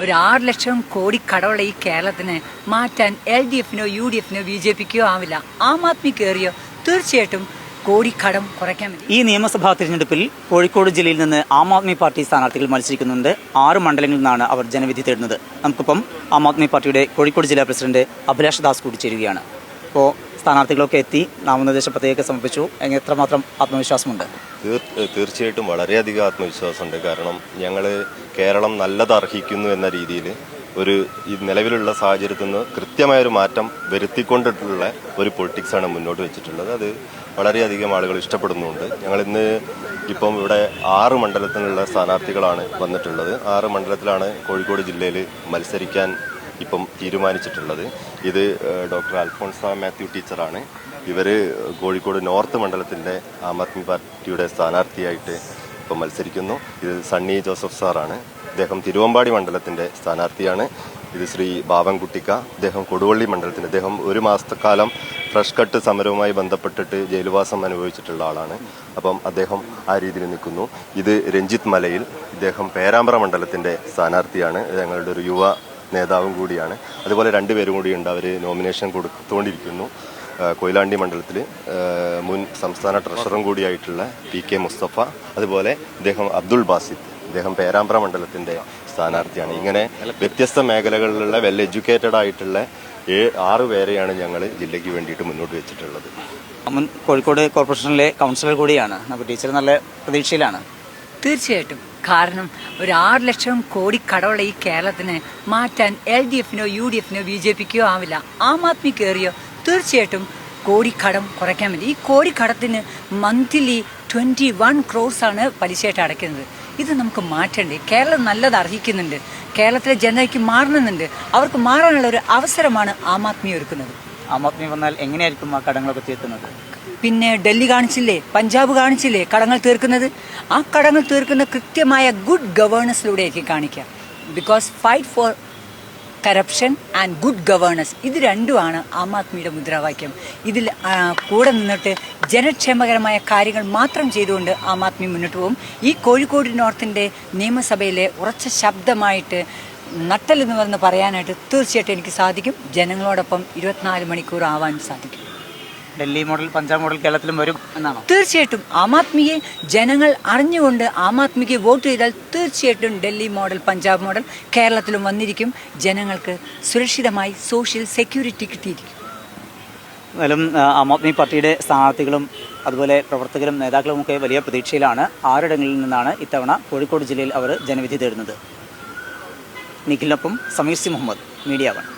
ഒരു 6 ലക്ഷം കോടി കടമുള്ള ഈ കേരളത്തിനെ മാറ്റാൻ LDFനോ UDFനോ BJPക്കോ ആവില്ല. ആം ആദ്മി കയറിയോ തീർച്ചയായിട്ടും കോടി കടം കുറയ്ക്കാൻ പറ്റും. ഈ നിയമസഭാ തിരഞ്ഞെടുപ്പിൽ കോഴിക്കോട് ജില്ലയിൽ നിന്ന് ആം ആദ്മി പാർട്ടി സ്ഥാനാർത്ഥികൾ മത്സരിക്കുന്നുണ്ട്. 6 മണ്ഡലങ്ങളിൽ നിന്നാണ് അവർ ജനവിധി തേടുന്നത്. നമുക്കിപ്പം ആം ആദ്മി പാർട്ടിയുടെ കോഴിക്കോട് ജില്ലാ പ്രസിഡന്റ് അഭിലാഷ് ദാസ് കൂടി ചേരുകയാണ്. അപ്പോൾ സ്ഥാനാർത്ഥികളൊക്കെ എത്തി നാമനിർദ്ദേശ പത്രിക സമർപ്പിച്ചു. എത്രമാത്രം ആത്മവിശ്വാസമുണ്ട്? തീർച്ചയായിട്ടും വളരെയധികം ആത്മവിശ്വാസമുണ്ട്. കാരണം ഞങ്ങൾ കേരളം നല്ലത് അർഹിക്കുന്നു എന്ന രീതിയിൽ ഈ നിലവിലുള്ള സാഹചര്യത്തിൽ നിന്ന് കൃത്യമായൊരു മാറ്റം വരുത്തിക്കൊണ്ടിട്ടുള്ള ഒരു പൊളിറ്റിക്സാണ് മുന്നോട്ട് വെച്ചിട്ടുള്ളത്. അത് വളരെയധികം ആളുകൾ ഇഷ്ടപ്പെടുന്നുണ്ട്. ഞങ്ങളിന്ന് ഇപ്പം ഇവിടെ 6 മണ്ഡലത്തിലുള്ള സ്ഥാനാർത്ഥികളാണ് വന്നിട്ടുള്ളത്. 6 മണ്ഡലത്തിലാണ് കോഴിക്കോട് ജില്ലയിൽ മത്സരിക്കാൻ ഇപ്പം തീരുമാനിച്ചിട്ടുള്ളത്. ഇത് ഡോക്ടർ അൽഫോൺസ മാത്യു ടീച്ചറാണ്. ഇവർ കോഴിക്കോട് നോർത്ത് മണ്ഡലത്തിൻ്റെ ആം ആദ്മി പാർട്ടിയുടെ സ്ഥാനാർത്ഥിയായിട്ട് ഇപ്പം മത്സരിക്കുന്നു. ഇത് സണ്ണി ജോസഫ് സാറാണ്. അദ്ദേഹം തിരുവമ്പാടി മണ്ഡലത്തിൻ്റെ സ്ഥാനാർത്ഥിയാണ്. ഇത് ശ്രീ ബാവൻകുട്ടിക്ക, അദ്ദേഹം കൊടുവള്ളി മണ്ഡലത്തിൻ്റെ, അദ്ദേഹം 1 മാസക്കാലം ഫ്രഷ് കട്ട് സമരവുമായി ബന്ധപ്പെട്ടിട്ട് ജയിൽവാസം അനുഭവിച്ചിട്ടുള്ള ആളാണ്. അപ്പം അദ്ദേഹം ആ രീതിയിൽ നിൽക്കുന്നു. ഇത് രഞ്ജിത്ത് മലയിൽ, ഇദ്ദേഹം പേരാമ്പ്ര മണ്ഡലത്തിൻ്റെ സ്ഥാനാർത്ഥിയാണ്. ഞങ്ങളുടെ ഒരു യുവ നേതാവും കൂടിയാണ്. അതുപോലെ 2 പേരും കൂടിയുണ്ട്. അവർ നോമിനേഷൻ കൊടുത്തുകൊണ്ടിരിക്കുന്നു. കൊയിലാണ്ടി മണ്ഡലത്തിൽ മുൻ സംസ്ഥാന ട്രഷററും കൂടിയായിട്ടുള്ള PK മുസ്തഫ, അതുപോലെ ഇദ്ദേഹം അബ്ദുൾ ബാസിദ്, ഇദ്ദേഹം പേരാമ്പ്ര മണ്ഡലത്തിൻ്റെ സ്ഥാനാർത്ഥിയാണ്. ഇങ്ങനെ വ്യത്യസ്ത മേഖലകളിലുള്ള വെൽ എഡ്യൂക്കേറ്റഡ് ആയിട്ടുള്ള 6 പേരെയാണ് ഞങ്ങൾ ജില്ലയ്ക്ക് വേണ്ടിയിട്ട് മുന്നോട്ട് വെച്ചിട്ടുള്ളത്. മുൻ കോഴിക്കോട് കോർപ്പറേഷനിലെ കൗൺസിലർ കൂടിയാണ്. അപ്പോൾ ടീച്ചർ നല്ല പ്രതീക്ഷയിലാണ്. തീർച്ചയായിട്ടും. കാരണം ഒരു 6 ലക്ഷം കോടി കടമുള്ള ഈ കേരളത്തിനെ മാറ്റാൻ LDFനോ UDFനോ BJPക്കോ ആവില്ല. ആം ആദ്മി കയറിയോ തീർച്ചയായിട്ടും കോടി കടം കുറയ്ക്കാൻ പറ്റും. ഈ കോടി കടത്തിന് മന്ത്ലി 21 crores ആണ് പലിശയായിട്ട് അടയ്ക്കുന്നത്. ഇത് നമുക്ക് മാറ്റണ്ടേ? കേരളം നല്ലത് അർഹിക്കുന്നുണ്ട്. കേരളത്തിലെ ജനതയ്ക്ക് മാറണമെന്നുണ്ട്. അവർക്ക് മാറാനുള്ള ഒരു അവസരമാണ് ആം ആദ്മി ഒരുക്കുന്നത്. ആം ആദ്മി വന്നാൽ എങ്ങനെയായിരിക്കും ആ കടങ്ങളൊക്കെ തീർക്കുന്നത്? പിന്നെ ഡൽഹി കാണിച്ചില്ലേ, പഞ്ചാബ് കാണിച്ചില്ലേ കടങ്ങൾ തീർക്കുന്നത്? ആ കടങ്ങൾ തീർക്കുന്ന കൃത്യമായ ഗുഡ് ഗവേണൻസിലൂടെയായിരിക്കും കാണിക്കുക. Because fight for corruption and good governance, ഇത് രണ്ടുമാണ് ആം ആദ്മിയുടെ മുദ്രാവാക്യം. ഇതിൽ കൂടെ നിന്നിട്ട് ജനക്ഷേമകരമായ കാര്യങ്ങൾ മാത്രം ചെയ്തുകൊണ്ട് ആം ആദ്മി മുന്നോട്ട് പോകും. ഈ കോഴിക്കോട് നോർത്തിൻ്റെ നിയമസഭയിലെ ഉറച്ച ശബ്ദമായിട്ട് നട്ടലെന്ന് പറഞ്ഞ് പറയാനായിട്ട് തീർച്ചയായിട്ടും എനിക്ക് സാധിക്കും. ജനങ്ങളോടൊപ്പം 24 മണിക്കൂർ ആവാൻ സാധിക്കും. ഡൽഹി മോഡൽ, പഞ്ചാബ് മോഡൽ കേരളത്തിലും വരും എന്നാണോ? തീർച്ചയായിട്ടും. ആം ആദ്മിയെ ജനങ്ങൾ അറിഞ്ഞുകൊണ്ട് ആം ആദ്മിക്ക് വോട്ട് ചെയ്താൽ തീർച്ചയായിട്ടും ഡൽഹി മോഡൽ, പഞ്ചാബ് മോഡൽ കേരളത്തിലും വന്നിരിക്കും. ജനങ്ങൾക്ക് സുരക്ഷിതമായി സോഷ്യൽ സെക്യൂരിറ്റി കിട്ടിയിരിക്കും. എന്നാലും ആം ആദ്മി പാർട്ടിയുടെ സ്ഥാനാർത്ഥികളും അതുപോലെ പ്രവർത്തകരും നേതാക്കളുമൊക്കെ വലിയ പ്രതീക്ഷയിലാണ്. 6 ഇടങ്ങളിൽ നിന്നാണ് ഇത്തവണ കോഴിക്കോട് ജില്ലയിൽ അവർ ജനവിധി തേടുന്നത്. നിഖിലിനൊപ്പം സമീർ സി മുഹമ്മദ്, മീഡിയ 1.